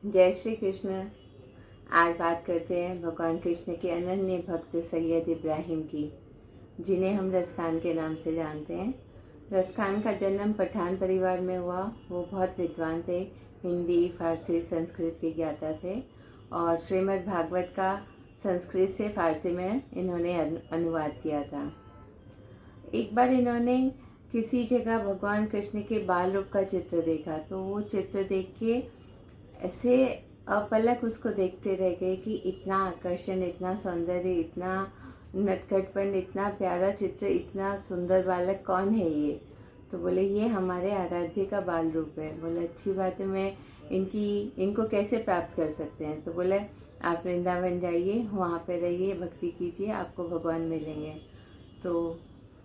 जय श्री कृष्ण। आज बात करते हैं भगवान कृष्ण के अनन्य भक्त सैयद इब्राहिम की, जिन्हें हम रसखान के नाम से जानते हैं। रसखान का जन्म पठान परिवार में हुआ। वो बहुत विद्वान थे, हिंदी, फारसी, संस्कृत के ज्ञाता थे और श्रीमद् भागवत का संस्कृत से फारसी में इन्होंने अनुवाद किया था। एक बार इन्होंने किसी जगह भगवान कृष्ण के बाल रूप का चित्र देखा, तो वो चित्र देख के ऐसे अपलक उसको देखते रह गए कि इतना आकर्षण, इतना सौंदर्य, इतना नटखटपन, इतना प्यारा चित्र, इतना सुंदर बालक कौन है ये। तो बोले ये हमारे आराध्य का बाल रूप है। बोले अच्छी बात है, मैं इनको कैसे प्राप्त कर सकते हैं। तो बोले आप वृंदावन जाइए, वहाँ पे रहिए, भक्ति कीजिए, आपको भगवान मिलेंगे। तो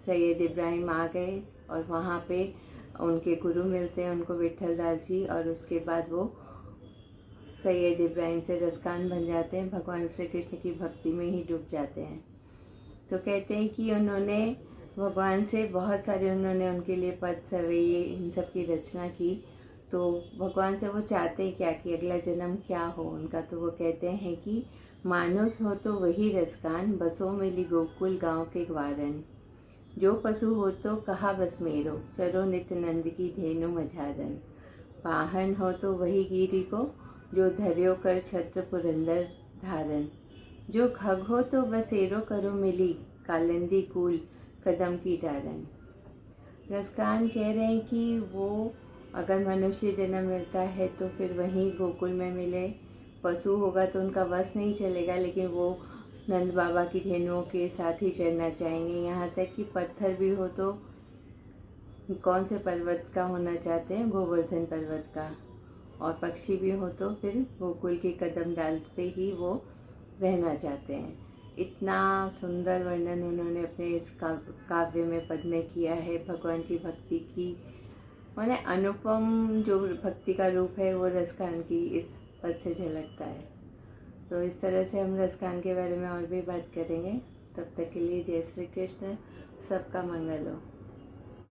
सैयद इब्राहिम आ गए और वहाँ पे उनके गुरु मिलते हैं उनको, विट्ठल दास जी, और उसके बाद वो सैयद इब्राहिम से रसखान बन जाते हैं, भगवान श्री कृष्ण की भक्ति में ही डूब जाते हैं। तो कहते हैं कि उन्होंने भगवान से बहुत सारे, उन्होंने उनके लिए पद, सवैये, इन सब की रचना की। तो भगवान से वो चाहते हैं क्या कि अगला जन्म क्या हो उनका। तो वो कहते हैं कि मानुष हो तो वही रसखान, बसो मिली गोकुल गाँव के ग्वारन। जो पशु हो तो कहा बस मेरो, चरो नित्य नंद की धेनु मझारन। वाहन हो तो वही गिरी को, जो धर्यो कर छत्र पुरंदर धारन। जो खग हो तो बसेरो करो मिली, कालिंदी कूल कदम की डारन। रसखान कह रहे हैं कि वो अगर मनुष्य जन्म मिलता है तो फिर वहीं गोकुल में मिले। पशु होगा तो उनका बस नहीं चलेगा, लेकिन वो नंद बाबा की धेनुओं के साथ ही चढ़ना चाहेंगे। यहाँ तक कि पत्थर भी हो तो कौन से पर्वत का होना चाहते हैं, गोवर्धन पर्वत का। और पक्षी भी हो तो फिर गोकुल के कदम डाल पे ही वो रहना चाहते हैं। इतना सुंदर वर्णन उन्होंने अपने इस काव्य में, पद में किया है भगवान की भक्ति की। माने अनुपम जो भक्ति का रूप है वो रसखान की इस पद से झलकता है। तो इस तरह से हम रसखान के बारे में और भी बात करेंगे। तब तक के लिए जय श्री कृष्ण, सबका मंगल हो।